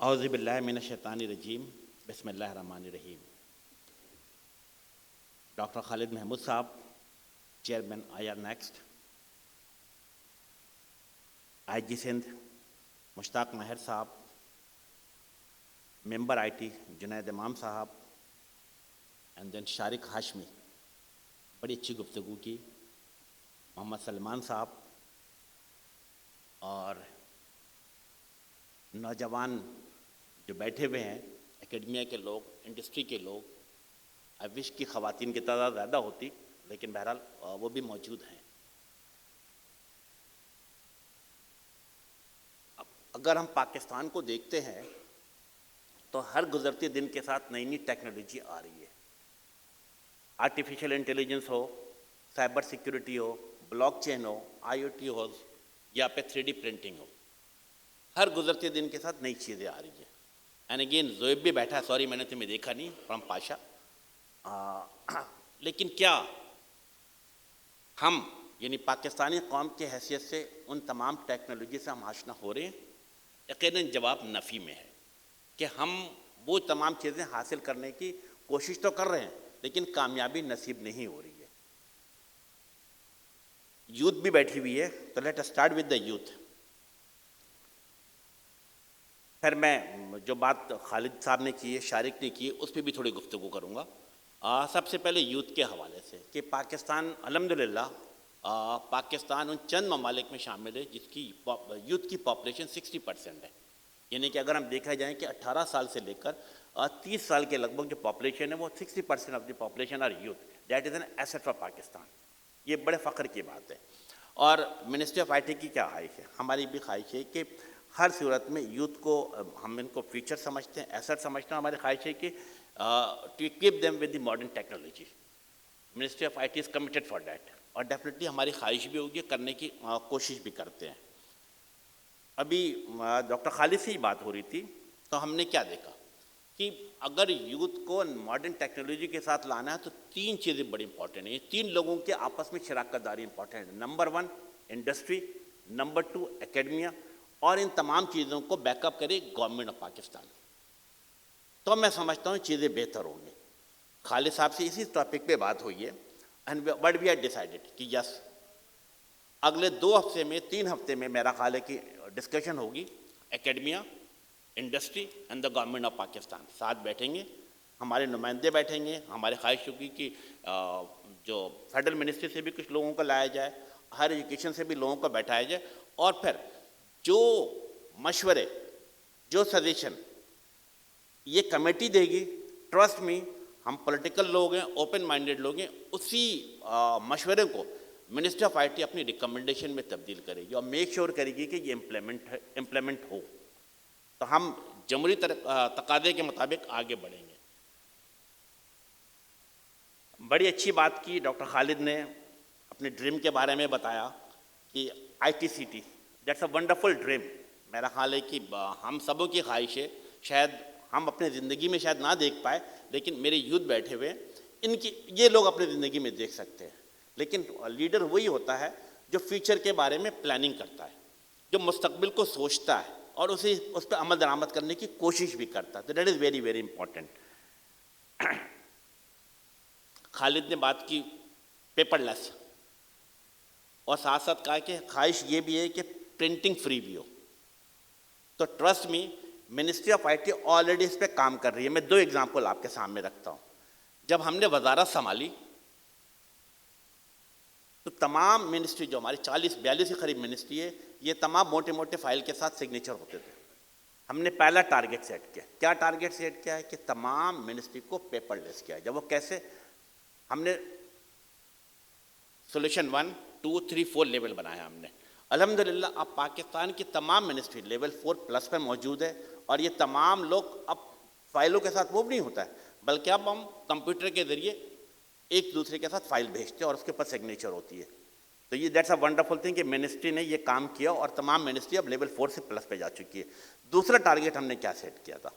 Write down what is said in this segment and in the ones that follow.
اعوذ باللہ من الشیطان الرجیم بسم اللہ الرحمن الرحیم. ڈاکٹر خالد محمود صاحب، چیئرمین آئی آر نیکسٹ. آئی جی سندھ مشتاق ماہر صاحب، ممبر آئی ٹی جنید امام صاحب، اینڈ دین شارق ہاشمی. بڑی اچھی گفتگو کی. محمد سلمان صاحب اور نوجوان جو بیٹھے ہوئے ہیں، اکیڈمیا کے لوگ، انڈسٹری کے لوگ. آئی وش کی خواتین کی تعداد زیادہ ہوتی، لیکن بہرحال وہ بھی موجود ہیں. اگر ہم پاکستان کو دیکھتے ہیں تو ہر گزرتے دن کے ساتھ نئی نئی ٹیکنالوجی آ رہی ہے. آرٹیفیشل انٹیلیجنس ہو، سائبر سیکیورٹی ہو، بلاک چین ہو، آئی او ٹی ہو، یا پہ 3D پرنٹنگ ہو، ہر گزرتے دن کے ساتھ نئی چیزیں آ رہی ہیں. اینڈ اگین زویب بھی بیٹھا ہے، سوری میں نے تمہیں دیکھا نہیں، فرام پاشا. لیکن کیا ہم یعنی پاکستانی قوم کی حیثیت سے ان تمام ٹیکنالوجی سے ہم آشنا ہو رہے ہیں؟ یقیناً جواب نفی میں ہے کہ ہم وہ تمام چیزیں حاصل کرنے کی کوشش تو کر رہے ہیں، لیکن کامیابی نصیب نہیں ہو رہی ہے. یوتھ بھی بیٹھی ہوئی ہے، تو let start with the youth. پھر میں جو بات خالد صاحب نے کی ہے، شارق نے کی ہے، اس پہ بھی تھوڑی گفتگو کروں گا. سب سے پہلے یوتھ کے حوالے سے کہ پاکستان الحمدللہ پاکستان ان چند ممالک میں شامل ہے جس کی یوتھ کی پاپولیشن 60% ہے. یعنی کہ اگر ہم دیکھا جائیں کہ 18 سال سے لے کر 30 سال کے لگ بھگ جو پاپولیشن ہے، وہ 60% of the population are youth. That is an asset for Pakistan. یہ بڑے فخر کی بات ہے. اور منسٹری آف آئی ٹی کی کیا خواہش ہے؟ ہماری بھی خواہش ہے کہ ہر صورت میں یوتھ کو ہم ان کو فیوچر سمجھتے ہیں، ایسٹ سمجھتے ہیں. ہماری خواہش ہے کہ to equip them with the modern technology. Ministry of I T is committed for that, اور ڈیفینیٹلی ہماری خواہش بھی ہوگی، کرنے کی کوشش بھی کرتے ہیں. ابھی ڈاکٹر خالد سے ہی بات ہو رہی تھی، تو ہم نے کیا دیکھا کہ اگر یوتھ کو ماڈرن ٹیکنالوجی کے ساتھ لانا ہے تو 3 چیزیں بڑی امپورٹنٹ ہیں. یہ 3 لوگوں کے آپس میں شراکت داری امپورٹنٹ ہے. نمبر 1 انڈسٹری، نمبر 2 اکیڈمیا، اور ان تمام چیزوں کو بیک اپ کرے گورنمنٹ آف پاکستان. تو میں سمجھتا ہوں چیزیں بہتر ہوں گی. خالد صاحب سے اسی ٹاپک پہ بات ہوئی ہے، and what we are decided کہ یس اگلے 2 ہفتے میں 3 ہفتے میں میرا خیال ہے کہ ڈسکشن ہوگی. Academia, industry and the government of Pakistan ساتھ بیٹھیں گے، ہمارے نمائندے بیٹھیں گے. ہماری خواہش ہوگی کہ جو فیڈرل منسٹری سے بھی کچھ لوگوں کو لایا جائے، ہائر ایجوکیشن سے بھی لوگوں کو بیٹھایا جائے، اور پھر جو مشورے، جو سجیشن یہ کمیٹی دے گی، ٹرسٹ میں ہم پولیٹیکل لوگ ہیں، اوپن مائنڈیڈ لوگ ہیں، اسی مشورے کو منسٹری آف آئی ٹی اپنی ریکمنڈیشن میں تبدیل کرے گی اور میک شور کرے گی کہ یہ امپلیمنٹ ہو. تو ہم جمہوری تقاضے کے مطابق آگے بڑھیں گے. بڑی اچھی بات کی ڈاکٹر خالد نے، اپنے ڈریم کے بارے میں بتایا کہ I T C T, that's a wonderful dream. میرا خیال ہے کہ ہم سبوں کی خواہش ہے، شاید ہم اپنے زندگی میں شاید نہ دیکھ پائے، لیکن میرے یوتھ بیٹھے ہوئے ان کی یہ لوگ اپنی زندگی میں دیکھ سکتے ہیں. لیکن لیڈر وہی ہوتا ہے جو فیوچر کے بارے میں پلاننگ کرتا ہے، جو مستقبل کو سوچتا ہے اور اس پہ عمل درآمد کرنے کی کوشش بھی کرتا ہے. تو that is very very important. Khalid نے بات کی پیپر لیس، اور ساتھ ساتھ کہا کہ خواہش یہ بھی ہے کہ پرنٹنگ فری بھی ہو. تو ٹرسٹ میں ministry of I T already اس پہ کام کر رہی ہے. میں 2 ایگزامپل آپ کے سامنے رکھتا ہوں. جب ہم نے وزارت سنبھالی تو تمام منسٹری جو ہماری 40-42 کے قریب منسٹری ہے، یہ تمام موٹے موٹے فائل کے ساتھ سگنیچر ہوتے تھے. ہم نے پہلا ٹارگیٹ سیٹ کیا. کیا ٹارگیٹ سیٹ کیا ہے کہ تمام منسٹری کو پیپر لیس کیا ہے. جب وہ کیسے، ہم نے سولوشن 1 2 3 4 لیول بنایا. ہم نے الحمدللہ اب پاکستان کی تمام منسٹری لیول 4+ پہ موجود ہے، اور یہ تمام لوگ اب فائلوں کے ساتھ موو نہیں ہوتا ہے، بلکہ اب ہم کمپیوٹر کے ذریعے ایک دوسرے کے ساتھ فائل بھیجتے ہیں اور اس کے اوپر سگنیچر ہوتی ہے. تو یہ دیٹس اے ونڈرفل تھنگ کہ منسٹری نے یہ کام کیا، اور تمام منسٹری اب لیول 4 سے پلس پہ جا چکی ہے. دوسرا ٹارگیٹ ہم نے کیا سیٹ کیا تھا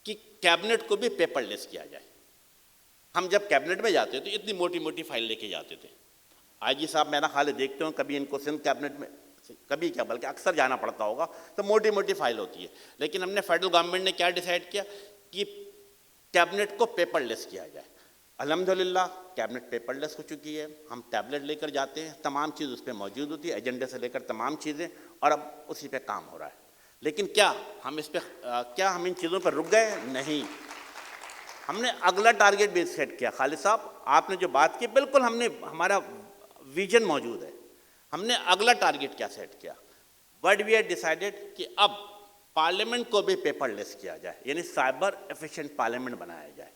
کہ کیبنٹ کو بھی پیپر لیس کیا جائے. ہم جب کیبنٹ میں جاتے تو اتنی موٹی موٹی فائل لے کے جاتے تھے. آئی جی صاحب میرا خیال ہے دیکھتے ہوں، کبھی ان کو سندھ کیبنٹ میں کبھی کیا بلکہ اکثر جانا پڑتا ہوگا، تو موٹی موٹی فائل ہوتی ہے. لیکن ہم نے فیڈرل گورنمنٹ نے کیا ڈیسائیڈ کیا کہ کیبنٹ کو پیپر لیس کیا جائے. الحمدللہ کیبنٹ پیپر لیس ہو چکی ہے. ہم ٹیبلٹ لے کر جاتے ہیں، تمام چیز اس پہ موجود ہوتی ہے، ایجنڈے سے لے کر تمام چیزیں، اور اب اسی پہ کام ہو رہا ہے. لیکن کیا ہم ان چیزوں پر رک گئے؟ نہیں. ہم نے اگلا ٹارگیٹ بھی سیٹ کیا. خالد صاحب آپ نے جو بات کی، بالکل ہمارا ویژن موجود ہے. ہم نے اگلا ٹارگیٹ کیا سیٹ کیا؟ وٹ وی ہیڈ ڈیسائیڈڈ کہ اب پارلیمنٹ کو بھی پیپر لیس کیا جائے، یعنی سائبر ایفیشینٹ پارلیمنٹ بنایا جائے.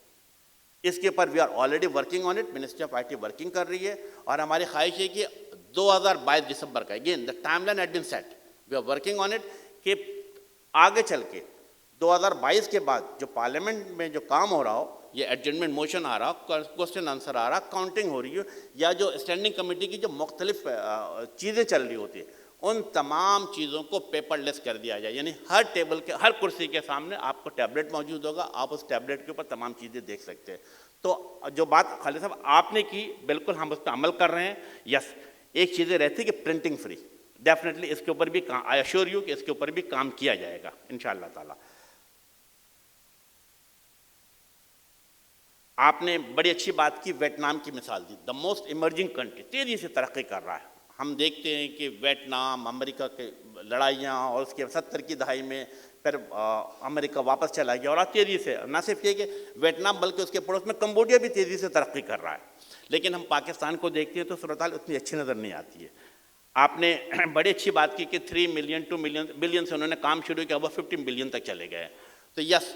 اس کے اوپر we are already working on it. Ministry of I T working کر رہی ہے، اور ہماری خواہش ہے کہ 2022 دسمبر کا، again the timeline had been set, we are working on it, کہ آگے چل کے 2022 کے بعد جو پارلیمنٹ میں جو کام ہو رہا ہو، یہ ایڈجرنمنٹ موشن آ رہا ہو، کوسچن آنسر آ رہا، کاؤنٹنگ ہو رہی ہو، یا جو اسٹینڈنگ کمیٹی کی جو مختلف چیزیں چل رہی ہوتی ہیں، ان تمام چیزوں کو پیپر لیس کر دیا جائے. یعنی ہر ٹیبل کے ہر کرسی کے سامنے آپ کو ٹیبلٹ موجود ہوگا، آپ اس ٹیبلٹ کے اوپر تمام چیزیں دیکھ سکتے ہیں. تو جو بات خالد صاحب آپ نے کی، بالکل ہم اس پہ عمل کر رہے ہیں. یس، ایک چیزیں رہتی کہ پرنٹنگ فری، ڈیفینیٹلی اس کے اوپر بھی آئی ایشور یو کہ اس کے اوپر بھی کام کیا جائے گا انشاءاللہ تعالی. آپ نے بڑی اچھی بات کی، ویتنام کی مثال دی. دا موسٹ ایمرجنگ کنٹری، تیزی سے ترقی کر رہا ہے. ہم دیکھتے ہیں کہ ویتنام امریکہ کے لڑائیاں، اور اس کے 70 کی دہائی میں پھر امریکہ واپس چلا گیا، اور آج تیزی سے نہ صرف یہ کہ ویتنام بلکہ اس کے پڑوس میں کمبوڈیا بھی تیزی سے ترقی کر رہا ہے. لیکن ہم پاکستان کو دیکھتے ہیں تو صورتحال اتنی اچھی نظر نہیں آتی ہے. آپ نے بڑی اچھی بات کی کہ 3 ملین 2 بلین سے انہوں نے کام شروع کیا، وہ 15 بلین تک چلے گئے. تو یس،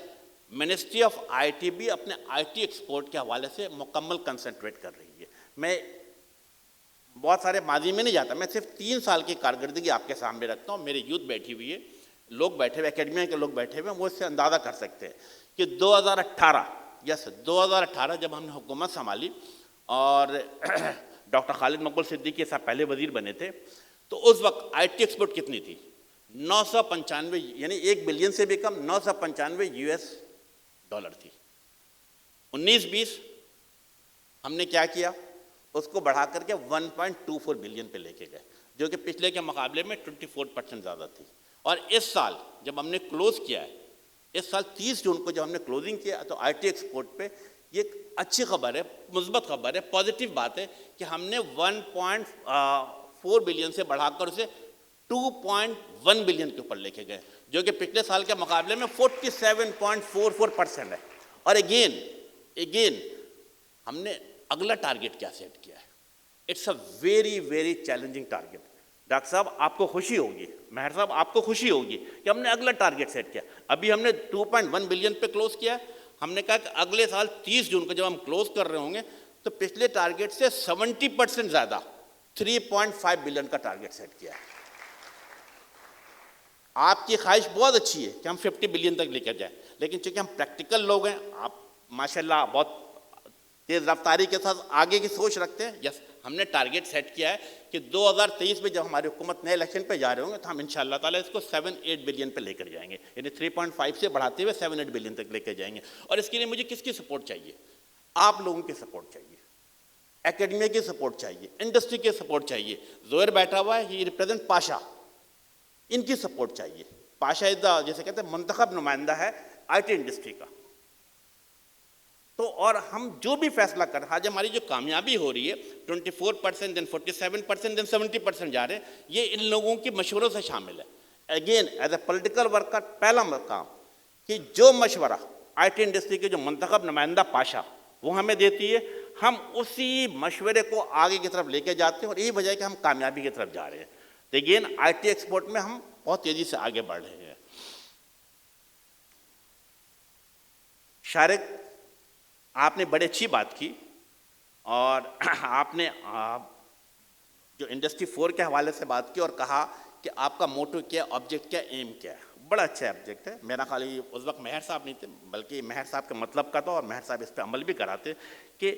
منسٹری آف آئی ٹی بھی اپنے آئی ٹی ایکسپورٹ کے حوالے سے مکمل کنسنٹریٹ کر رہی ہے. میں بہت سارے ماضی میں نہیں جاتا، میں صرف 3 سال کی کارکردگی آپ کے سامنے رکھتا ہوں. میری یوتھ بیٹھی ہوئی ہے، لوگ بیٹھے ہوئے، اکیڈمیا کے لوگ بیٹھے ہوئے ہیں، وہ اس سے اندازہ کر سکتے ہیں کہ 2018 جب ہم نے حکومت سنبھالی اور ڈاکٹر خالد مقبول صدیقی صاحب پہلے وزیر بنے تھے، تو اس وقت آئی ٹی ایکسپورٹ کتنی تھی؟ 995، یعنی 1 بلین سے بھی کم، 995 US ڈالر تھی. 19-20 ہم نے کیا کیا؟ اس کو بڑھا کر کے 1.24 بلین پہ لے کے گئے، جو کہ پچھلے کے مقابلے میں 24% زیادہ تھی. اور اس سال جب ہم نے کلوز کیا ہے، اس سال 30 جون کو جب ہم نے کلوزنگ کیا، تو آئی ٹی ایکسپورٹ پہ یہ ایک اچھی خبر ہے، مثبت خبر ہے، پازیٹیو بات ہے کہ ہم نے 1.4 بلین سے بڑھا کر اسے 2.1 بلین کے اوپر لے کے گئے، جو کہ پچھلے سال کے مقابلے میں 47.44% ہے. اور اگین ہم نے اگلا ٹارگیٹ کیا سیٹ کیا ہے؟ It's a very very challenging target. Doctor صاحب آپ کو خوشی ہوگی، مہر صاحب آپ کو خوشی ہوگی کہ ہم نے اگلا ٹارگیٹ سیٹ کیا. ابھی ہم نے 2.1 بلین پہ کلوز کیا ہے. ہم نے کہا کہ اگلے سال 30 جون کو جب ہم کلوز کر رہے ہوں گے تو پچھلے ٹارگیٹ سے 70% زیادہ 3.5 بلین کا ٹارگیٹ سیٹ کیا ہے. آپ کی خواہش بہت اچھی ہے کہ ہم 50 بلین تک لے کر جائیں، لیکن چونکہ ہم پریکٹیکل لوگ ہیں، آپ ماشاءاللہ بہت تیز رفتاری کے ساتھ آگے کی سوچ رکھتے ہیں. یس، ہم نے ٹارگیٹ سیٹ کیا ہے کہ 2023 میں جب ہماری حکومت نئے الیکشن پہ جا رہے ہوں گے تو ہم انشاءاللہ تعالیٰ اس کو 7-8 بلین پہ لے کر جائیں گے، یعنی 3.5 سے بڑھاتے ہوئے 7-8 بلین تک لے کر جائیں گے. اور اس کے لیے مجھے کس کی سپورٹ چاہیے؟ آپ لوگوں کی سپورٹ چاہیے، اکیڈمیا کی سپورٹ چاہیے، انڈسٹری کی سپورٹ چاہیے. زہیر بیٹھا ہوا ہے، یہ ریپرزینٹ پاشا، ان کی سپورٹ چاہیے. پاشا جیسے کہتے ہیں منتخب نمائندہ ہے آئی ٹی انڈسٹری کا. تو اور ہم جو بھی فیصلہ کر رہے ہیں، آج ہماری جو کامیابی ہو رہی ہے 24%، دین 47%، دین 70% جا رہے ہیں، یہ ان لوگوں کے مشوروں سے شامل ہے. Again as a political worker پہلا مقام کہ جو مشورہ آئی ٹی انڈسٹری کے جو منتخب نمائندہ پاشا وہ ہمیں دیتی ہے، ہم اسی مشورے کو آگے کی طرف لے کے جاتے ہیں، اور یہی وجہ ہے کہ ہم کامیابی کی طرف جا رہے ہیں. تو اگین آئی ٹی ایکسپورٹ میں ہم بہت تیزی سے آگے بڑھ رہے ہیں. شارق، آپ نے بڑی اچھی بات کی، اور آپ نے جو انڈسٹری 4 کے حوالے سے بات کی اور کہا کہ آپ کا موٹو کیا، آبجیکٹ کیا، ایم کیا ہے. بڑا اچھا آبجیکٹ ہے. میرا خیال یہ اس وقت مہر صاحب نہیں تھے، بلکہ مہر صاحب کے مطلب کا تھا، اور مہر صاحب اس پہ عمل بھی کراتے کہ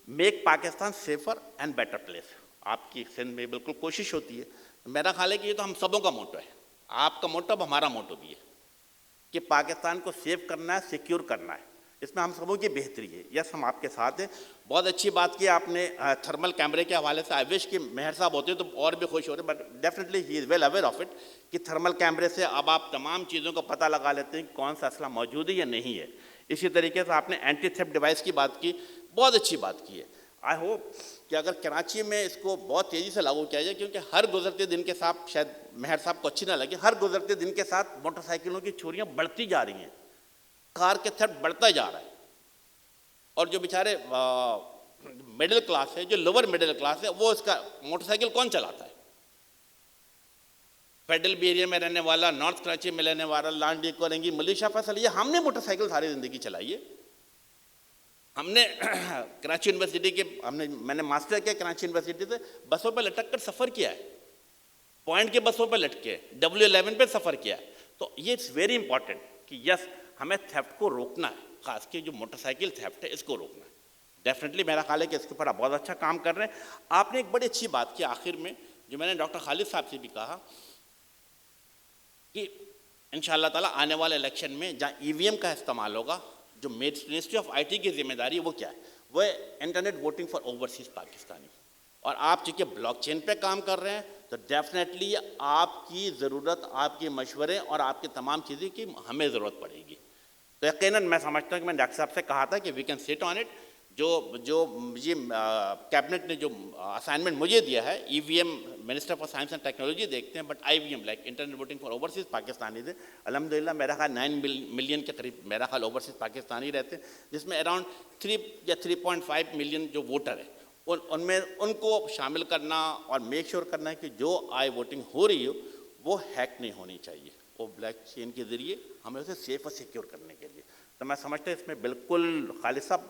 make Pakistan safer and better place. آپ کی سندھ میں بالکل کوشش ہوتی ہے. میرا خیال ہے کہ یہ تو ہم سبوں کا موٹو ہے. آپ کا موٹو اب ہمارا موٹو بھی ہے کہ پاکستان کو سیف کرنا ہے، سیکیور کرنا ہے. اس میں ہم سبوں کی بہتری ہے. یس ہم آپ کے ساتھ ہیں. بہت اچھی بات کی آپ نے تھرمل کیمرے کے حوالے سے. آئی وش کہ مہر صاحب ہوتے تو اور بھی خوش ہوتے, but definitely he is well aware of it کہ تھرمل کیمرے سے اب آپ تمام چیزوں کا پتہ لگا لیتے ہیں کہ کون سا اسلحہ موجود ہے یا نہیں ہے. اسی طریقے سے آپ نے اینٹی تھیفٹ ڈیوائس کی بات کی, بہت اچھی بات کی ہے. آئی ہوپ کہ اگر کراچی میں اس کو بہت تیزی سے لاگو کیا جائے, کیونکہ ہر گزرتے دن کے ساتھ, شاید مہر صاحب کو اچھی نہ لگے, ہر گزرتے دن کے ساتھ موٹر سائیکلوں کی چوریاں بڑھتی جا رہی ہیں, کار کے تھیفٹ بڑھتا جا رہا ہے. اور جو بیچارے مڈل کلاس ہے, جو لوور مڈل کلاس ہے, وہ اس کا موٹر سائیکل کون چلاتا ہے؟ فیڈرل بی ایریا میں رہنے والا, نارتھ کراچی میں رہنے والا, لانڈی کورنگی, ملیشیا فیصل, یہ ہم نے موٹر سائیکل ساری زندگی چلائی ہے. ہم نے کراچی یونیورسٹی کے میں نے ماسٹر کیا کراچی یونیورسٹی سے, بسوں پہ لٹک کر سفر کیا ہے, پوائنٹ کے بسوں پہ لٹکے, W11 پہ سفر کیا ہے. تو یہ اٹس ویری امپورٹنٹ کہ یس ہمیں تھیفٹ کو روکنا ہے, خاص کے جو موٹر سائیکل تھیفٹ ہے اس کو روکنا ہے. ڈیفینیٹلی میرا خیال ہے کہ اس کے اوپر آپ بہت اچھا کام کر رہے ہیں. آپ نے ایک بڑی اچھی بات کی آخر میں, جو میں نے ڈاکٹر خالد صاحب سے بھی کہا کہ ان شاء اللہ تعالیٰ آنے والے الیکشن میں جہاں EVM کا استعمال ہوگا, جو منسٹری آف IT کی ذمہ داری ہے وہ کیا ہے, وہ internet voting for overseas Pakistani. اور آپ چونکہ بلاک چین پہ کام کر رہے ہیں تو ڈیفینیٹلی آپ کی ضرورت, آپ کے مشورے اور آپ کی تمام چیزیں کی ہمیں ضرورت پڑے گی. تو یقیناً میں سمجھتا ہوں کہ میں نے ڈاکٹر صاحب سے کہا تھا کہ وی کین سٹ آن اٹ. جو یہ کیبنٹ نے جو اسائنمنٹ مجھے دیا ہے, EVM minister for science and technology دیکھتے ہیں, but IVM like internet voting for overseas Pakistani تھے. الحمدللہ میرا خیال 9 ملین کے قریب میرا خیال اوورسیز پاکستانی رہتے ہیں, جس میں اراؤنڈ 3 یا 3.5 ملین جو ووٹر ہیں, ان میں ان کو شامل کرنا اور میک شیور کرنا ہے کہ جو ووٹنگ ہو رہی ہو وہ ہیک نہیں ہونی چاہیے, وہ بلیک چین کے ذریعے ہمیں اسے سیف اور سیکیور کرنے کے لیے. تو میں سمجھتا ہوں اس میں بالکل خالد صاحب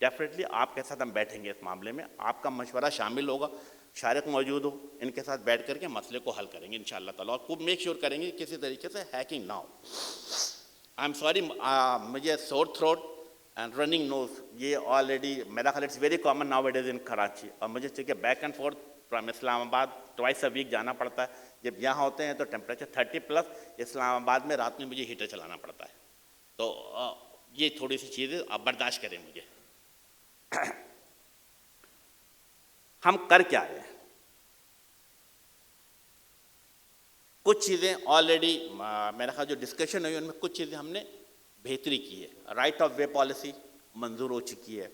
ڈیفینیٹلی آپ کے ساتھ ہم بیٹھیں گے اس معاملے میں, آپ کا مشورہ شامل ہوگا, شارق موجود ہو, ان کے ساتھ بیٹھ کر کے مسئلے کو حل کریں گے انشاءاللہ تعالیٰ, اور خوب میک شیور کریں گے کسی طریقے سے ہیکنگ نہ ہو. آئی ایم سوری, مجھے سور تھروٹ اینڈ رننگ نوز, یہ آلریڈی میرا خیال it's very common now it is in Karachi, اور مجھے چونکہ back and forth from Islamabad twice a week جانا پڑتا ہے. جب یہاں ہوتے ہیں تو ٹیمپریچر 30+, اسلام آباد میں رات میں مجھے ہیٹر چلانا پڑتا ہے. تو یہ تھوڑی سی چیزیں آپ برداشت کریں مجھے. ہم کر کیا رہے ہیں؟ کچھ چیزیں آلریڈی میرا خیال جو ڈسکشن ہوئی ان میں کچھ چیزیں ہم نے بہتری کی ہے. رائٹ آف وے پالیسی منظور ہو چکی ہے.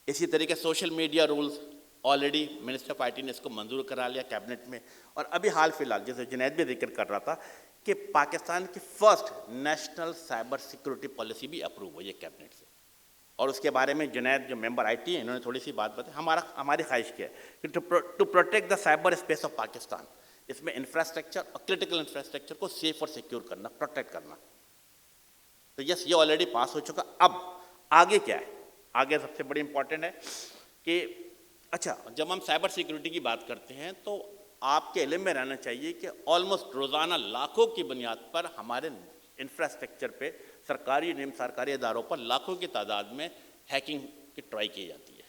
اسی طریقے social media rules already minister of IT نے اس کو منظور کرا لیا کیبنٹ میں. اور ابھی حال فی الحال جیسے جنید بھی ذکر کر رہا تھا کہ پاکستان کی first national cyber security policy بھی اپروو ہوئی ہے کیبنٹ سے. اور اس کے بارے میں جنید جو ممبر IT ہیں انہوں نے تھوڑی سی بات بتائی. ہماری خواہش کیا ہے کہ to protect the cyber space of Pakistan, اس میں انفراسٹرکچر اور کرٹیکل انفراسٹرکچر کو سیف اور سیکیور کرنا, پروٹیکٹ کرنا. تو یس یہ آلریڈی پاس ہو چکا. اب آگے کیا ہے؟ آگے سب سے بڑی امپورٹنٹ ہے کہ اچھا جب ہم سائبر سیکیورٹی کی بات کرتے ہیں تو آپ کے علم میں رہنا چاہیے کہ آلموسٹ روزانہ لاکھوں کی بنیاد پر ہمارے انفراسٹرکچر پہ سرکاری نیم سرکاری اداروں پر لاکھوں کی تعداد میں ہیکنگ کی ٹرائی کی جاتی ہے,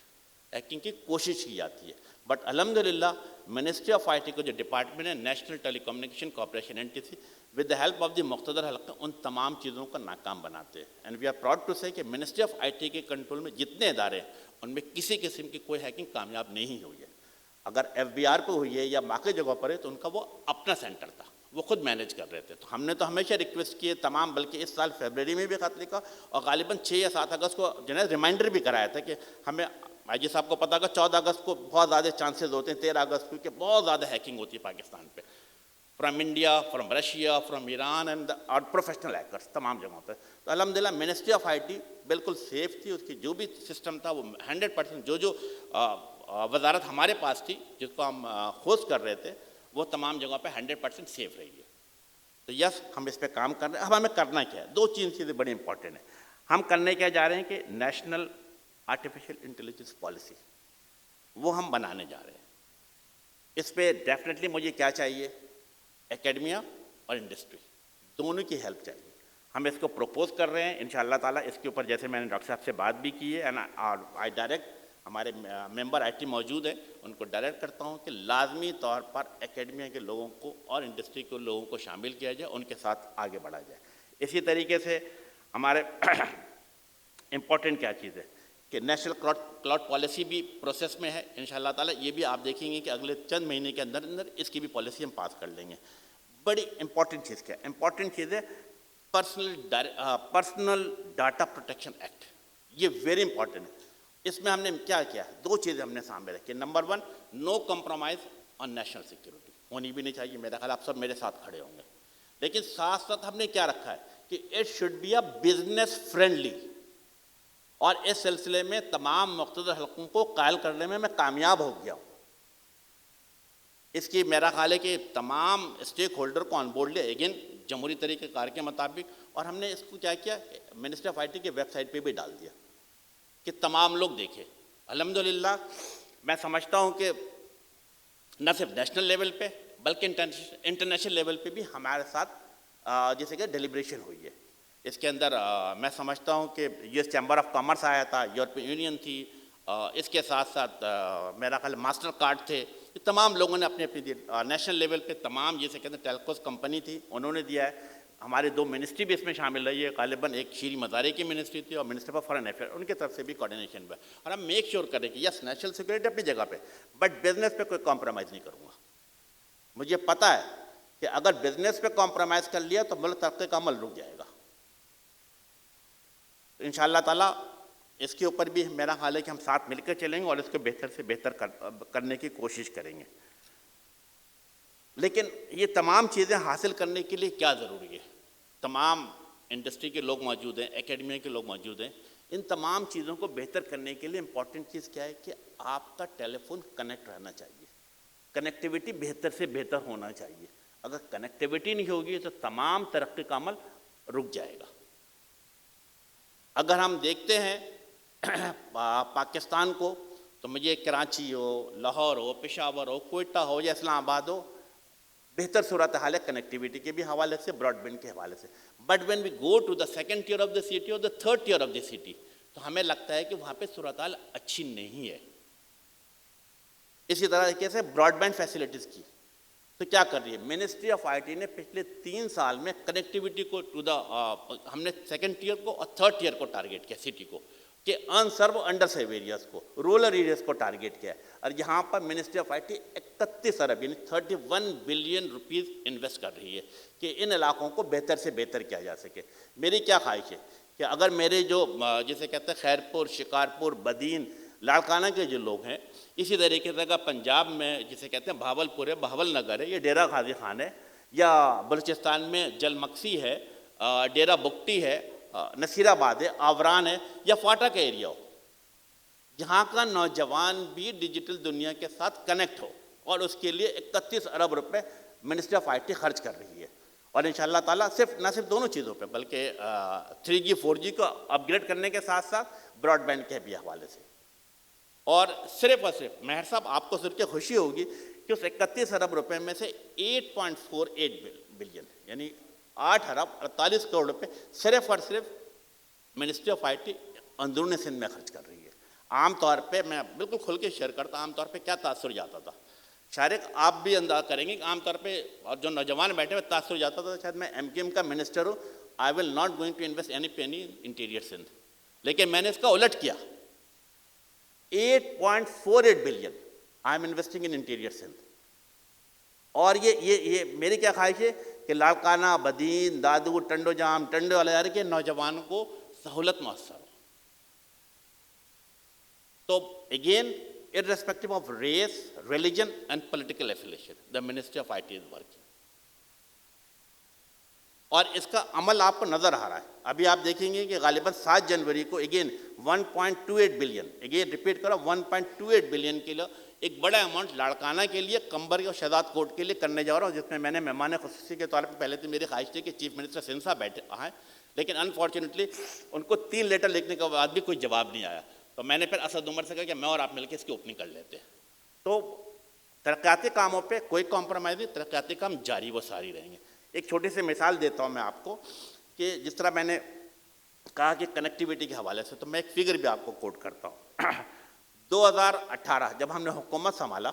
ہیکنگ کی کوشش کی جاتی ہے. بٹ الحمدللہ منسٹری آف IT کو جو ڈپارٹمنٹ ہے national telecommunication corporation NTC, with the help of the مقتدر حلقہ ان تمام چیزوں کا ناکام بناتے ہیں. And we are proud to say کہ منسٹری آف IT کے کنٹرول میں جتنے ادارے ہیں ان میں کسی قسم کی کوئی ہیکنگ کامیاب نہیں ہوئی ہے. اگر FBR پہ ہوئی ہے یا باقی جگہوں پر ہے تو ان کا وہ اپنا سینٹر تھا, وہ خود مینیج کر رہے تھے. تو ہم نے تو ہمیشہ ریکویسٹ کیے تمام, بلکہ اس سال فیبرری میں بھی خط لکھا اور غالباً 6 یا 7 اگست کو جنہیں ریمائنڈر بھی کرایا تھا کہ ہمیں IG صاحب کو پتا کہ 14 اگست کو بہت زیادہ چانسز ہوتے ہیں, 13 اگست کو, کہ بہت زیادہ ہیکنگ ہوتی ہے پاکستان پہ, from India, from Russia, from Iran and اور پروفیشنل ہیکرس تمام جگہوں پہ. تو الحمدللہ منسٹری آف IT بالکل سیف تھی, اس کی جو بھی سسٹم تھا وہ 100% جو وزارت ہمارے پاس تھی جس کو ہم ہوسٹ کر رہے تھے وہ تمام جگہوں پہ 100% سیف رہی ہے. تو یس ہم اس پہ کام کر رہے ہیں. اب ہمیں کرنا کیا ہے؟ 2 چیزیں بڑی امپورٹنٹ ہیں. ہم کرنے کیا جا رہے ہیں کہ نیشنل آرٹیفیشل انٹیلیجنس پالیسی وہ ہم بنانے جا رہے ہیں. اس پہ ڈیفینیٹلی مجھے کیا چاہیے؟ اکیڈمیا اور انڈسٹری دونوں کی ہیلپ چاہیے. ہم اس کو پروپوز کر رہے ہیں انشاءاللہ تعالیٰ. اس کے اوپر جیسے میں نے ڈاکٹر صاحب سے بات بھی کی ہے, آئی ڈائریکٹ ہمارے ممبر IT موجود ہیں ان کو ڈائریکٹ کرتا ہوں کہ لازمی طور پر اکیڈمیا کے لوگوں کو اور انڈسٹری کے لوگوں کو شامل کیا جائے, ان کے ساتھ آگے بڑھا جائے. اسی طریقے سے ہمارے امپورٹنٹ کیا چیز ہے کہ نیشنل کلاؤڈ پالیسی بھی پروسیس میں ہے انشاءاللہ تعالیٰ. یہ بھی آپ دیکھیں گے کہ اگلے چند مہینے کے اندر اندر اس کی بھی پالیسی ہم پاس کر لیں گے. بڑی امپورٹنٹ چیز کیا ہے؟ امپورٹنٹ چیز ہے پرسنل ڈاٹا پروٹیکشن ایکٹ. یہ ویری امپورٹنٹ ہے. اس میں ہم نے کیا کیا ہے؟ دو چیزیں ہم نے سامنے رکھی. Number one, no compromise on national security. ہونی بھی نہیں چاہیے، میرا خیال آپ سب میرے ساتھ کھڑے ہوں گے. لیکن ساتھ ساتھ ہم نے کیا رکھا ہے کہ it should be a business friendly. اور اس سلسلے میں تمام مختصر حلقوں کو قائل کرنے میں کامیاب ہو گیا ہوں. اس کی میرا خیال ہے کہ تمام اسٹیک ہولڈر کو آن بورڈ لیا اگین جمہوری طریقہ کار کے مطابق. اور ہم نے اس کو کیا کیا، منسٹری آف آئی ٹی کے ویب سائٹ پہ بھی ڈال دیا کہ تمام لوگ دیکھیں. الحمدللہ میں سمجھتا ہوں کہ نہ صرف نیشنل لیول پہ بلکہ انٹرنیشنل لیول پہ بھی ہمارے ساتھ جیسے کہ ڈیلیبریشن ہوئی ہے. اس کے اندر میں سمجھتا ہوں کہ U S chamber of commerce آیا تھا، یورپین یونین تھی، اس کے ساتھ ساتھ میرا خیال ماسٹر کارڈ تھے. یہ تمام لوگوں نے اپنے نیشنل لیول پہ تمام جیسے کہتے ہیں ٹیلکوز کمپنی تھی انہوں نے دیا ہے. ہمارے دو منسٹری بھی اس میں شامل رہی ہے، غالباً ایک شیریں مزارے کی منسٹری تھی اور منسٹر آف فارن افیئر، ان کی طرف سے بھی کوارڈینیشن ہوا. اور ہم میک شیور کریں کہ یس نیشنل سیکورٹی اپنی جگہ پہ، بٹ بزنس پہ کوئی کمپرومائز نہیں کروں گا. مجھے پتہ ہے کہ اگر بزنس پہ کمپرومائز کر لیا تو ملک ترقی کا عمل رک جائے گا. انشاءاللہ تعالیٰ اس کے اوپر بھی میرا خیال ہے کہ ہم ساتھ مل کر چلیں گے اور اس کو بہتر سے بہتر کرنے کی کوشش کریں گے. لیکن یہ تمام چیزیں حاصل کرنے کے لیے کیا ضروری ہے؟ تمام انڈسٹری کے لوگ موجود ہیں، اکیڈمیا کے لوگ موجود ہیں. ان تمام چیزوں کو بہتر کرنے کے لیے امپورٹنٹ چیز کیا ہے کہ آپ کا ٹیلی فون کنیکٹ رہنا چاہیے. کنیکٹیوٹی بہتر سے بہتر ہونا چاہیے. اگر کنیکٹیوٹی نہیں ہوگی تو تمام ترقی کا عمل رک جائے گا. اگر ہم دیکھتے ہیں پاکستان کو تو مجھے کراچی ہو، لاہور ہو، پشاور ہو، کوئٹہ ہو یا اسلام آباد ہو، بہتر صورتحال ہے کنیکٹیوٹی کے بھی حوالے سے، براڈ بینڈ کے حوالے سے. But when we go to the second tier of the city اور the third tier of the city تو ہمیں لگتا ہے کہ وہاں پہ صورتحال اچھی نہیں ہے. اسی طرح سے براڈ بینڈ فیسلٹیز کی تو کیا کر رہی ہے منسٹری آف آئی ٹی نے پچھلے 3 سال میں کنیکٹیوٹی کو ٹو دا ہم نے سیکنڈ ٹیئر کو اور تھرڈ ٹیئر کو ٹارگیٹ کیا سٹی کو کہ ان سرو انڈر سرو ایریاز کو، رورل ایریاز کو ٹارگیٹ کیا ہے. اور یہاں پر منسٹری آف آئی ٹی 31 ارب یعنی 31 بلین روپیز انویسٹ کر رہی ہے کہ ان علاقوں کو بہتر سے بہتر کیا جا سکے. میری کیا خواہش ہے کہ اگر میرے جو جسے کہتے ہیں خیرپور، شکارپور، بدین، لاڑکانہ کے جو لوگ ہیں، اسی طریقے سے اگر پنجاب میں جسے کہتے ہیں بھاولپور ہے، بہاول نگر ہے، یہ ڈیرہ غازی خان ہے، یا بلوچستان میں جل مکسی ہے، ڈیرہ بگٹی ہے، نصیر آباد ہے، آوران ہے، یا فاٹا کا ایریا ہو، یہاں کا نوجوان بھی ڈیجیٹل دنیا کے ساتھ کنیکٹ ہو، اور اس کے لیے 31 ارب روپے منسٹری آف آئی ٹی خرچ کر رہی ہے. اور انشاءاللہ تعالیٰ نہ صرف دونوں چیزوں پہ بلکہ 3G 4G کو اپ گریڈ کرنے کے ساتھ ساتھ براڈ بینڈ کے بھی حوالے سے. اور صرف مہر صاحب آپ کو سن کے خوشی ہوگی کہ اس 31 ارب روپے میں سے 8.48 بلین یعنی 8 ارب 48 کروڑ روپے صرف اور صرف منسٹری آف آئی ٹی اندرون سندھ میں خرچ کر رہی ہے. عام طور پہ میں بالکل کھل کے شیئر کرتا، عام طور پہ کیا تاثر جاتا تھا، شارق آپ بھی اندازہ کریں گے کہ عام طور پہ اور جو نوجوان بیٹھے ہوئے تاثر جاتا تھا شاید میں ایم کیو ایم کا منسٹر ہوں، I will not going to invest any penny interior Sindh. لیکن میں نے اس کا الٹ کیا، 8.48 billion I am investing in interior Sindh. اور یہ میری کیا خواہش ہے کہ لاڑکانہ، بدین، دادو، ٹنڈو جام، ٹنڈو والے کے نوجوانوں کو سہولت میسر ہو. تو again irrespective of race, religion and political affiliation, the Ministry of IT is working. اور اس کا عمل آپ کو نظر آ رہا ہے. ابھی آپ دیکھیں گے کہ غالباً 7 جنوری کو اگین 1.28 بلین، اگین ریپیٹ کرو 1.28 بلین کے لیے ایک بڑا اماؤنٹ لاڑکانہ کے لیے، کمبر اور شہزاد کوٹ کے لیے کرنے جا رہا ہوں، جس میں میں نے مہمان خصوصی کے طور پہ پہلے تو میری خواہش تھی کہ چیف منسٹر سندھ صاحب بیٹھے آئیں، لیکن انفارچونیٹلی ان کو 3 لیٹر لکھنے کے بعد بھی کوئی جواب نہیں آیا. تو میں نے پھر اسد عمر سے کہا کہ میں اور آپ مل کے اس کی اوپننگ کر لیتے ہیں. تو ترقیاتی کاموں پہ کوئی کمپرومائز نہیں، ترقیاتی کام جاری و ساری رہیں گے. ایک چھوٹی سی مثال دیتا ہوں میں آپ کو کہ جس طرح میں نے کہا کہ کنیکٹیوٹی کے حوالے سے، تو میں ایک فگر بھی آپ کو کوٹ کرتا ہوں. 2018 جب ہم نے حکومت سنبھالا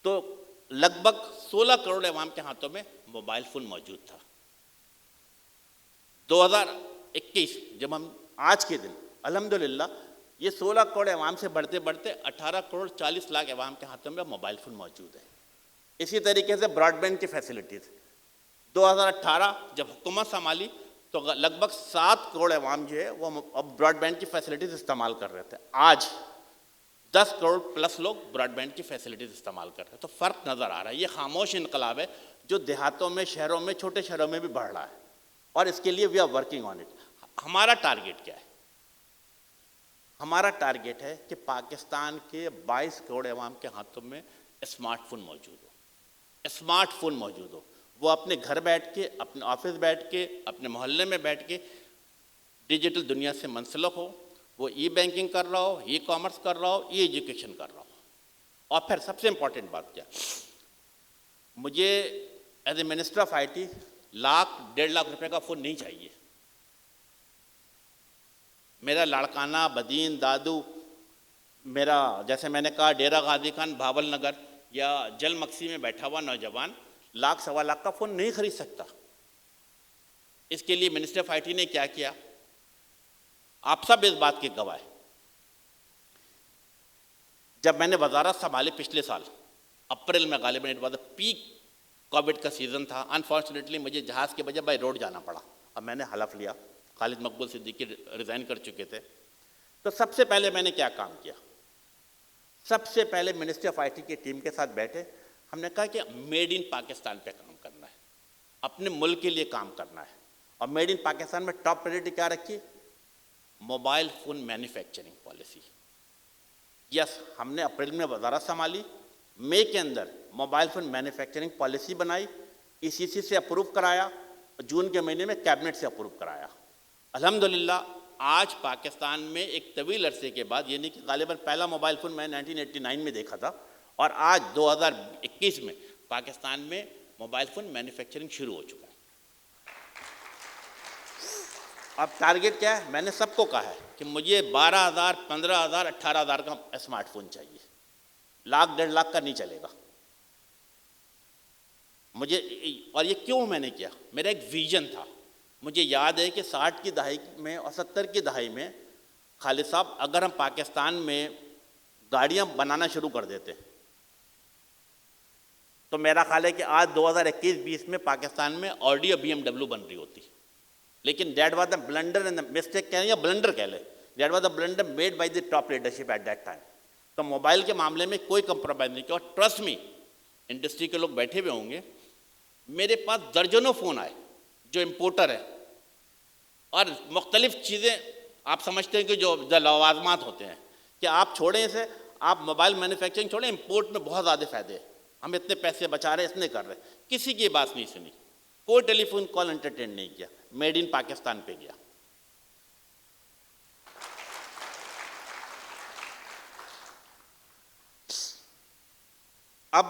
تو لگ بھگ 16 کروڑ عوام کے ہاتھوں میں موبائل فون موجود تھا. 2021 جب ہم آج کے دن الحمدللہ یہ 16 کروڑ عوام سے بڑھتے بڑھتے 18 کروڑ 40 لاکھ عوام کے ہاتھوں میں موبائل فون موجود ہے. اسی طریقے سے براڈ بینڈ کی فیسلٹیز 2018 جب حکومت سنبھالی تو لگ بھگ 7 کروڑ عوام جو ہے وہ براڈ بینڈ کی فیسلٹیز استعمال کر رہے تھے. آج 10 کروڑ پلس لوگ براڈ بینڈ کی فیسلٹیز استعمال کر رہے ہیں. تو فرق نظر آ رہا ہے. یہ خاموش انقلاب ہے جو دیہاتوں میں، شہروں میں، چھوٹے شہروں میں بھی بڑھ رہا ہے، اور اس کے لیے we are working on it. ہمارا ٹارگیٹ کیا ہے؟ ہمارا ٹارگیٹ ہے کہ پاکستان کے 22 کروڑ عوام کے ہاتھوں میں اسمارٹ فون موجود ہو. اسمارٹ فون موجود ہو، وہ اپنے گھر بیٹھ کے، اپنے آفس بیٹھ کے، اپنے محلے میں بیٹھ کے ڈیجیٹل دنیا سے منسلک ہو. وہ ای بینکنگ کر رہا ہو، ای کامرس کر رہا ہو، ای ایجوکیشن کر رہا ہو. اور پھر سب سے امپورٹنٹ بات کیا، مجھے as a minister of I T 1.5 lakh روپے کا فون نہیں چاہیے. میرا لاڑکانہ، بدین، دادو، میرا جیسے میں نے کہا ڈیرہ غازی خان، بھاول نگر یا جل مکسی میں بیٹھا ہوا نوجوان 1 سوا لاکھ کا فون نہیں خرید سکتا. اس کے لیے منسٹر آف آئی ٹی نے کیا کیا؟ آپ سب اس بات کے گواہ ہیں. جب میں نے وزارت سنبھالی پچھلے سال اپریل میں، غالباً it was a peak covid کا سیزن تھا. انفارچونیٹلی مجھے جہاز کے بجائے بائی روڈ جانا پڑا. اب میں نے حلف لیا، خالد مقبول صدیقی ریزائن کر چکے تھے. تو سب سے پہلے میں نے کیا کام کیا؟ سب سے پہلے منسٹری آف آئی ٹی کی ٹیم کے ساتھ بیٹھے، ہم نے کہا کہ میڈ ان پاکستان پہ کام کرنا ہے، اپنے ملک کے لیے کام کرنا ہے. اور میڈ ان پاکستان میں ٹاپ پریورٹی کیا رکھی؟ Mobile phone manufacturing policy. Yes, ہم نے اپریل میں وزارت سنبھالی، مئی کے اندر موبائل فون مینوفیکچرنگ پالیسی بنائی، ای سی سی سے اپروو کرایا، جون کے مہینے میں کیبنٹ سے اپروو کرایا. الحمدللہ آج پاکستان میں ایک طویل عرصے کے بعد، یعنی کہ غالباً پہلا موبائل فون میں 1989 میں دیکھا تھا، اور آج 2021 میں پاکستان میں موبائل فون مینوفیکچرنگ شروع ہو چکا ہے. اب ٹارگیٹ کیا ہے؟ میں نے سب کو کہا ہے کہ مجھے 12,000، 15,000، 18,000 کا اسمارٹ فون چاہیے. 1 لاکھ 1.5 لاکھ کا نہیں چلے گا مجھے. اور یہ کیوں میں نے کیا؟ میرا ایک ویژن تھا. مجھے یاد ہے کہ 60 کی دہائی میں اور 70 کی دہائی میں خالد صاحب، اگر ہم پاکستان میں گاڑیاں بنانا شروع کر دیتے تو میرا خیال ہے کہ آج 2021-20 میں پاکستان میں آڈی اور BMW بن رہی ہوتی. لیکن that was the blunder and mistake کہیں یا بلنڈر کہہ لیں، that was the blunder made by the top leadership at that time. تو موبائل کے معاملے میں کوئی کمپرومائز نہیں کیا. اور ٹرسٹ می، انڈسٹری کے لوگ بیٹھے ہوئے ہوں گے، میرے پاس درجنوں فون آئے جو امپورٹر ہے، اور مختلف چیزیں آپ سمجھتے ہیں کہ جو لوازمات ہوتے ہیں کہ آپ چھوڑیں اسے، آپ موبائل مینوفیکچرنگ چھوڑیں، امپورٹ میں بہت زیادہ فائدے ہیں، ہم اتنے پیسے بچا رہے ہیں، اتنے کر رہے ہیں. کسی کی بات نہیں سنی، کوئی ٹیلی فون کال انٹرٹین نہیں کیا، میڈ ان پاکستان پہ گیا. اب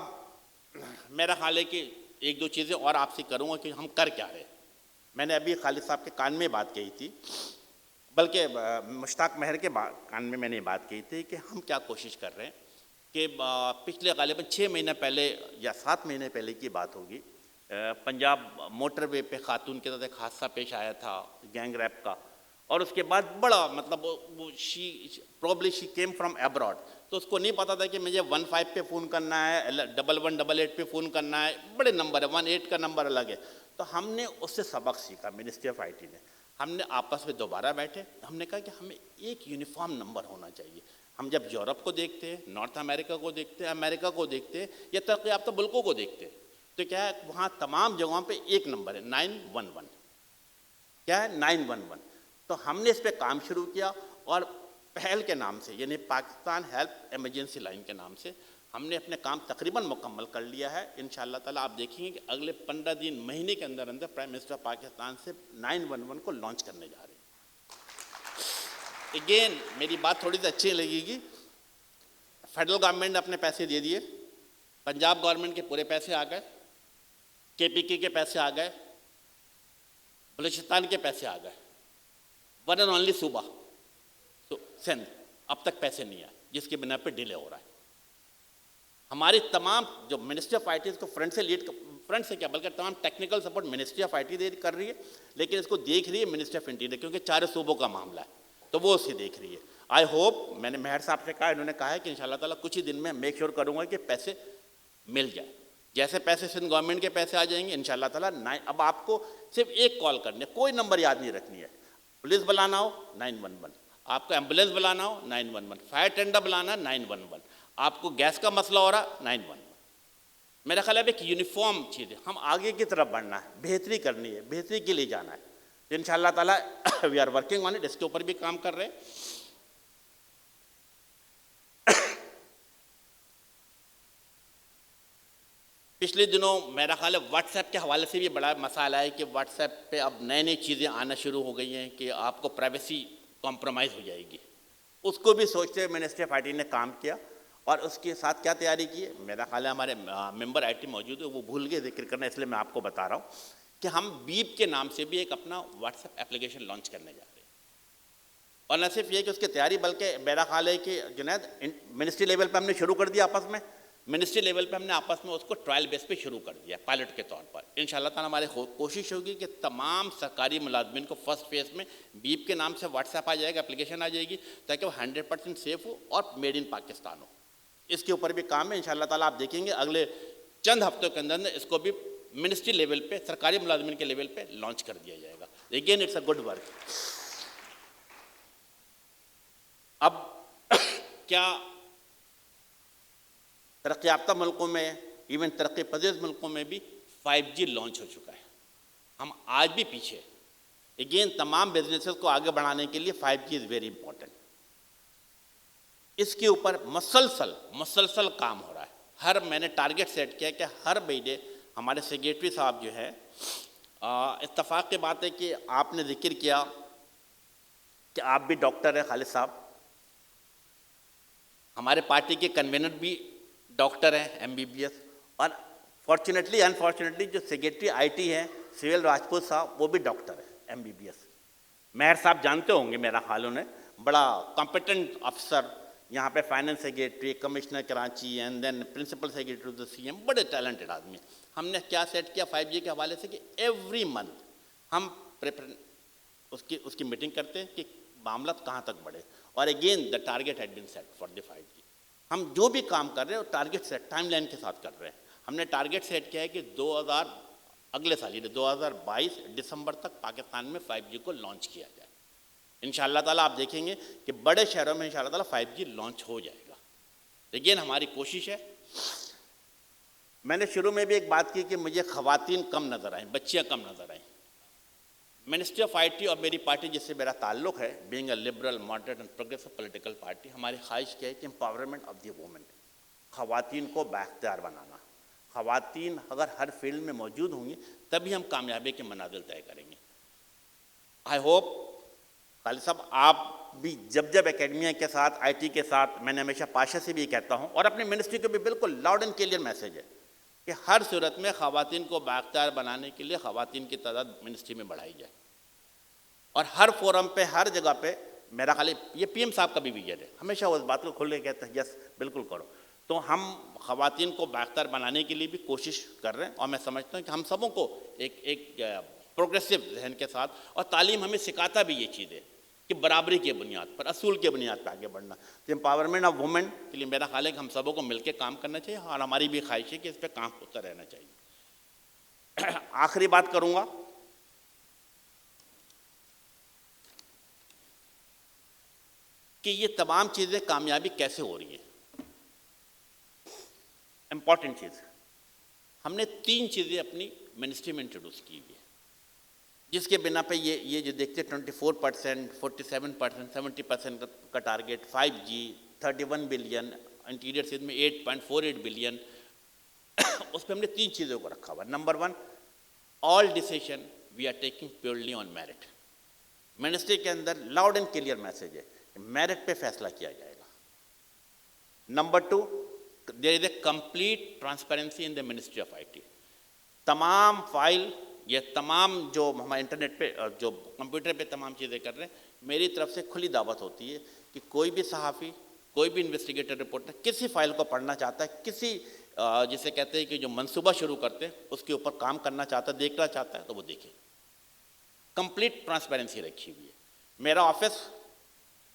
میرا خیال ہے کہ 1-2 چیزیں اور آپ سے کروں گا کہ ہم کر کیا رہے. میں نے ابھی خالد صاحب کے کان میں بات کہی تھی، بلکہ مشتاق مہر کے کان میں نے بات کہی تھی کہ ہم کیا کوشش کر رہے ہیں. کہ پچھلے غالباً 6 مہینے پہلے یا 7 مہینے پہلے کی بات ہوگی، پنجاب موٹر وے پہ خاتون کے ساتھ ایک حادثہ پیش آیا تھا گینگ ریپ کا. اور اس کے بعد بڑا مطلب شی کیم فرام ایبراڈ، تو اس کو نہیں پتا تھا کہ مجھے 15 پہ فون کرنا ہے، 1188 پہ فون کرنا ہے، بڑے نمبر ہے، 18 کا نمبر الگ ہے. تو ہم نے اس سے سبق سیکھا، منسٹری آف آئی ٹی نے. ہم نے آپس میں دوبارہ بیٹھے، ہم نے کہا کہ ہمیں ایک یونیفارم نمبر ہونا چاہیے. ہم جب یورپ کو دیکھتے ہیں، نارتھ امریکہ کو دیکھتے ہیں، امریکہ کو دیکھتے ہیں، یا ترقی یافتہ ملکوں کو دیکھتے ہیں، تو کیا ہے وہاں تمام جگہوں پہ ایک نمبر ہے 911. کیا ہے 911. تو ہم نے اس پہ کام شروع کیا، اور پہل کے نام سے، یعنی پاکستان ہیلپ ایمرجنسی لائن کے نام سے ہم نے اپنے کام تقریباً مکمل کر لیا ہے. انشاءاللہ تعالیٰ آپ دیکھیں گے کہ اگلے 15 دن، مہینے کے اندر اندر پرائم منسٹر آف پاکستان سے 911 کو لانچ کرنے جا رہے ہیں. اگین میری بات تھوڑی سی اچھی لگے گی، فیڈرل گورنمنٹ نے اپنے پیسے دے دیے، پنجاب گورنمنٹ کے پورے پیسے آ گئے، KPK کے پیسے آ گئے، بلوچستان کے پیسے آ گئے، ون اینڈ اونلی صوبہ سندھ اب تک پیسے نہیں آئے، جس کی بنا پہ ڈیلے ہو رہا ہے. ہماری تمام جو منسٹری آف آئی ٹی اس کو فرنٹ سے کیا بلکہ تمام technical support ministry of I T کر رہی ہے، لیکن اس کو دیکھ رہی ہے منسٹری آف انٹیریئر، کیونکہ 4 صوبوں کا معاملہ ہے تو وہ اسے دیکھ رہی ہے. آئی ہوپ، میں نے مہر صاحب سے کہا، انہوں نے کہا ہے کہ انشاءاللہ تعالیٰ کچھ ہی دن میں میک شیور کروں گا کہ پیسے مل جائیں. جیسے پیسے سندھ گورنمنٹ کے پیسے آ جائیں گے انشاءاللہ تعالیٰ. اب آپ کو صرف ایک کال کرنی ہے، کوئی نمبر یاد نہیں رکھنی ہے. پولیس بلانا ہو 911، آپ کو ایمبولینس بلانا ہو 911، فائر ٹینڈر بلانا 911، آپ کو گیس کا مسئلہ ہو رہا 911. میرا خیال ہے ایک یونیفارم چیز ہے. ہم آگے کی طرف بڑھنا ہے، بہتری کرنی ہے، بہتری کے لیے جانا ہے. ان شاء اللہ تعالیٰ we are working on it, اس کے اوپر بھی کام کر رہے ہیں. پچھلے دنوں میرا خیال ہے واٹس ایپ کے حوالے سے بھی بڑا مسئلہ ہے کہ واٹس ایپ پہ اب نئے نئی چیزیں آنا شروع ہو گئی ہیں کہ آپ کو پرائیویسی کمپرومائز ہو جائے گی. اس کو بھی سوچتے ہوئے منسٹری آف آئی ٹی نے کام کیا، اور اس کے ساتھ کیا تیاری کی ہے. میرا خیال ہے ہمارے ممبر آئی ٹی موجود ہے، وہ بھول گئے ذکر کرنا، اس لیے میں آپ کو بتا رہا ہوں کہ ہم بیپ کے نام سے بھی ایک اپنا واٹس ایپ اپلیکیشن لانچ کرنے جا رہے ہیں. اور نہ صرف یہ کہ اس کی تیاری، بلکہ میرا خیال ہے کہ جنید منسٹری لیول پہ ہم نے شروع کر دیا. آپس میں منسٹری لیول پہ ہم نے آپس میں اس کو ٹرائل بیس پہ شروع کر دیا پائلٹ کے طور پر. ان شاء اللہ تعالیٰ ہماری کوشش ہوگی کہ تمام سرکاری ملازمین کو فرسٹ فیز میں بیپ کے نام سے واٹس ایپ آ جائے گا، اپلیکیشن آ جائے گی، تاکہ وہ 100% سیف ہو اور میڈ ان پاکستان ہو. اس کے اوپر بھی کام ہے. ان شاء اللہ تعالیٰ آپ دیکھیں گے اگلے چند ہفتوں کے اندر اس کو بھی منسٹری لیول پہ، سرکاری ملازمین کے لیول پہ لانچ کر دیا جائے گا. Again it's a good work. اب کیا ترقی یافتہ ملکوں میں، ایون ترقی پذیر ملکوں میں بھی 5G لانچ ہو چکا ہے. ہم آج بھی پیچھے. اگین تمام بزنسز کو آگے بڑھانے کے لیے 5G از ویری امپورٹنٹ. اس کے اوپر مسلسل کام ہو رہا ہے. میں نے ٹارگٹ سیٹ کیا کہ ہر مہینے ہمارے سیکریٹری صاحب جو ہے، اتفاق کی بات ہے کہ آپ نے ذکر کیا کہ آپ بھی ڈاکٹر ہیں خالد صاحب، ہمارے پارٹی کے کنوینر بھی ڈاکٹر ہیں MBBS، اور فارچونیٹلی انفارچونیٹلی جو سیکریٹری آئی ٹی ہیں سویل راجپوت صاحب، وہ بھی ڈاکٹر ہیں MBBS. مہر صاحب جانتے ہوں گے میرا خیال، انہیں بڑا کمپیٹنٹ افسر، یہاں پہ finance secretary, commissioner Karachi, and then principal secretary of the CM، بڑے ٹیلنٹڈ آدمی. ہم نے کیا سیٹ کیا 5G کے حوالے سے کہ ایوری منتھ ہم اس کی میٹنگ کرتے ہیں کہ معاملات کہاں تک بڑھے. اور again the target had been set for the 5G. ہم جو بھی کام کر رہے ہیں وہ ٹارگیٹ سیٹ ٹائم لائن کے ساتھ کر رہے ہیں. ہم نے ٹارگیٹ سیٹ کیا ہے کہ اگلے سال 2022 دسمبر تک پاکستان میں 5G کو لانچ کیا جائے. انشاءاللہ تعالیٰ آپ دیکھیں گے کہ بڑے شہروں میں انشاءاللہ تعالیٰ 5G لانچ ہو جائے گا. لیکن ہماری کوشش ہے. میں نے شروع میں بھی ایک بات کی کہ مجھے خواتین کم نظر آئیں، بچیاں کم نظر آئیں. منسٹری آف آئی ٹی اور میری پارٹی جس سے میرا تعلق ہے، being a liberal moderate and progressive political party, ہماری خواہش کیا ہے کہ امپاورمنٹ آف دی وومن، خواتین کو بااختیار بنانا. خواتین اگر ہر فیلڈ میں موجود ہوں گی تبھی ہم کامیابی کے منازل طے کریں گے. آئی ہوپ خالد صاحب آپ بھی جب اکیڈمیا کے ساتھ، آئی ٹی کے ساتھ، میں نے ہمیشہ پاشا سے بھی یہ کہتا ہوں، اور اپنی منسٹری کو بھی بالکل لاؤڈ اینڈ کلیئر میسیج ہے کہ ہر صورت میں خواتین کو بااختیار بنانے کے لیے خواتین کی تعداد منسٹری میں بڑھائی جائے. اور ہر فورم پہ، ہر جگہ پہ میرا خیال یہ PM صاحب کا بھی ویژن ہے، ہمیشہ وہ اس بات کو کھل کے کہتے ہیں یس بالکل کرو. تو ہم خواتین کو بااختیار بنانے کے لیے بھی کوشش کر رہے ہیں. اور میں سمجھتا ہوں کہ ہم سبوں کو ایک پروگریسو ذہن کے ساتھ، اور تعلیم ہمیں سکھاتا بھی یہ چیز ہے کہ برابری کی بنیاد پر، اصول کی بنیاد پر آگے بڑھنا. تو امپاورمنٹ آف وومن کے لیے میرا خیال ہے کہ ہم سبوں کو مل کے کام کرنا چاہیے، اور ہماری بھی خواہش ہے کہ اس پہ کام ہوتا رہنا چاہیے. آخری بات کروں گا کہ یہ تمام چیزیں کامیابی کیسے ہو رہی ہیں. امپورٹنٹ چیز، ہم نے 3 چیزیں اپنی منسٹری میں انٹروڈیوس کی ہوئی ہے، جس کے بنا پہ یہ جو دیکھتے 24%، 47%، 70% کا target, 5G 31 billion, interior Sindh میں 8.48 بلین، اس پہ ہم نے 3 چیزوں کو رکھا ہوا. Number 1، all decision we are taking purely on merit. Ministry کے اندر لاؤڈ اینڈ کلیئر میسیج ہے کہ میرٹ پہ فیصلہ کیا جائے گا. Number 2، there is a complete transparency in the ministry of I T. تمام فائل، یہ تمام جو ہمارے انٹرنیٹ پہ، جو کمپیوٹر پہ تمام چیزیں کر رہے ہیں، میری طرف سے کھلی دعوت ہوتی ہے کہ کوئی بھی صحافی، کوئی بھی انویسٹیگیٹر رپورٹر کسی فائل کو پڑھنا چاہتا ہے، کسی جسے کہتے ہیں کہ جو منصوبہ شروع کرتے ہیں اس کے اوپر کام کرنا چاہتا ہے، دیکھنا چاہتا ہے تو وہ دیکھے. کمپلیٹ ٹرانسپیرنسی رکھی ہوئی ہے. میرا آفس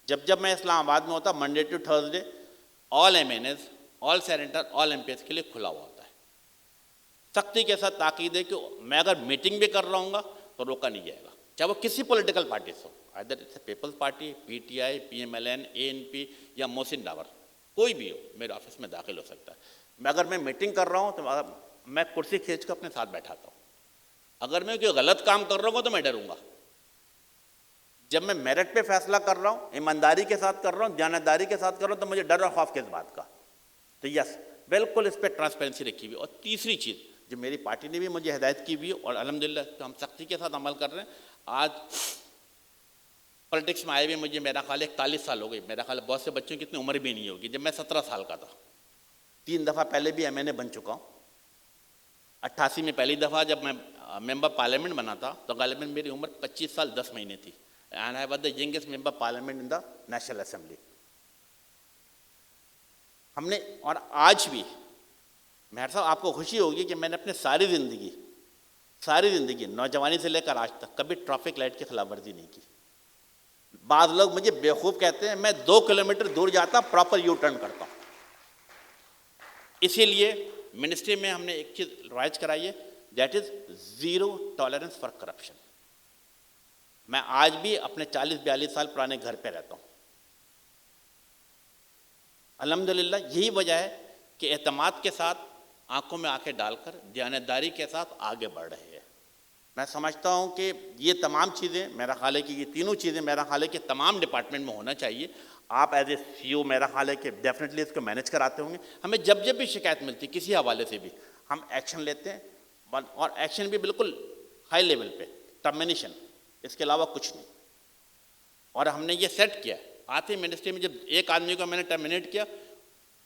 جب میں اسلام آباد میں ہوتا، Monday to Thursday all M N As, all senator, all M P S کے لیے کھلا ہوا ہوتا ہے. سختی کے ساتھ تاکید ہے کہ میں اگر میٹنگ بھی کر رہا ہوں گا تو روکا نہیں جائے گا، چاہے وہ کسی پولیٹیکل پارٹی سے ہو، ادھر Peoples Party, P T I, P M L N, A N P یا محسن ڈاور، کوئی بھی ہو میرے آفس میں داخل ہو سکتا ہے. اگر میں میٹنگ کر رہا ہوں تو میں کرسی کھینچ کر اپنے ساتھ بیٹھاتا ہوں. اگر میں کوئی غلط کام کر رہا ہوں تو میں ڈروں گا. جب میں میرٹ پہ فیصلہ کر رہا ہوں، ایمانداری کے ساتھ کر رہا ہوں، دیانتداری کے ساتھ کر رہا ہوں، تو مجھے ڈر اور خوف کس بات کا. تو یس، بالکل اس پہ ٹرانسپیرنسی رکھی ہوئی. اور تیسری چیز جو میری پارٹی نے بھی مجھے ہدایت کی ہوئی ہے اور الحمدللہ ہم سختی کے ساتھ عمل کر رہے ہیں. آج پولیٹکس میں آئے ہوئے مجھے میرا خیال 41 سال ہو گئی. میرا خیال بہت سے بچوں کی اتنی عمر بھی نہیں ہوگی. جب میں 17 سال کا تھا، 3 دفعہ پہلے بھی ایم این اے بن چکا ہوں. 88 میں پہلی دفعہ جب میں ممبر پارلیمنٹ بنا تھا تو غالباً میری عمر 25 سال 10 مہینے تھی. And I was the youngest member parliament in the national assembly. ہم نے، اور آج بھی مہر صاحب آپ کو خوشی ہوگی کہ میں نے اپنے ساری زندگی نوجوانی سے لے کر آج تک کبھی ٹریفک لائٹ کی خلاف ورزی نہیں کی. بعض لوگ مجھے بیوقوف کہتے ہیں، میں 2 کلومیٹر دور جاتا پراپر یو ٹرن کرتا ہوں. اسی لیے منسٹری میں ہم نے ایک چیز رائج کرائی ہے، that is zero tolerance for corruption. میں آج بھی اپنے 40-42 سال پرانے گھر پہ رہتا ہوں. الحمدللہ یہی وجہ ہے کہ اعتماد کے ساتھ آنکھوں میں آنکھیں ڈال کر دیانتداری کے ساتھ آگے بڑھ رہے ہیں. میں سمجھتا ہوں کہ یہ تمام چیزیں، میرا خیال ہے کہ یہ تینوں چیزیں میرا خیال ہے کہ تمام ڈپارٹمنٹ میں ہونا چاہیے. آپ ایز اے سی او میرا خیال ہے کہ ڈیفینیٹلی اس کو مینیج کراتے ہوں گے. ہمیں جب بھی شکایت ملتی کسی حوالے سے بھی ہم ایکشن لیتے ہیں، اور ایکشن بھی بالکل ہائی لیول پہ، ٹرمینیشن، اس کے علاوہ کچھ نہیں. اور ہم نے یہ سیٹ کیا ہے. آتے منسٹری میں جب ایک آدمی کو میں نے ٹرمینیٹ کیا،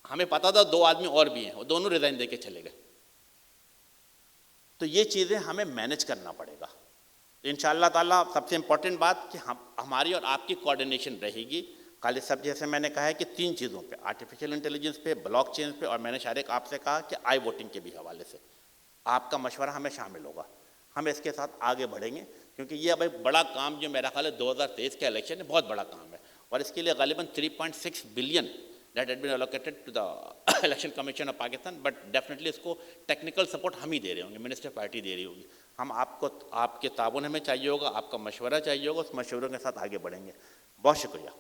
ہمیں پتا تھا 2 آدمی اور بھی ہیں، وہ دونوں ریزائن دے کے چلے گئے. تو یہ چیزیں ہمیں مینیج کرنا پڑے گا. انشاءاللہ تعالیٰ سب سے امپورٹنٹ بات کہ ہماری اور آپ کی کوآرڈینیشن رہے گی. خالد صاحب جیسے میں نے کہا ہے کہ 3 چیزوں پہ، آرٹیفیشل انٹیلیجنس پہ، بلاک چین پہ، اور میں نے شارق آپ سے کہا کہ آئی ووٹنگ کے بھی حوالے سے آپ کا مشورہ ہمیں شامل ہوگا. ہم اس کے ساتھ آگے بڑھیں گے کیونکہ یہ اب ایک بڑا کام جو میرا خیال ہے 2023 کا الیکشن ہے، بہت بڑا کام ہے. اور اس کے لیے غالباً 3.6 billion that had been allocated to the Election Commission of Pakistan, but definitely اس کو ٹیکنیکل سپورٹ ہم ہی دے رہے ہوں گے، منسٹر پارٹی دے رہی ہوگی. ہم آپ کے تعاون ہمیں چاہیے ہوگا، آپ کا مشورہ چاہیے ہوگا، اس مشوروں کے ساتھ آگے بڑھیں گے. بہت شکریہ.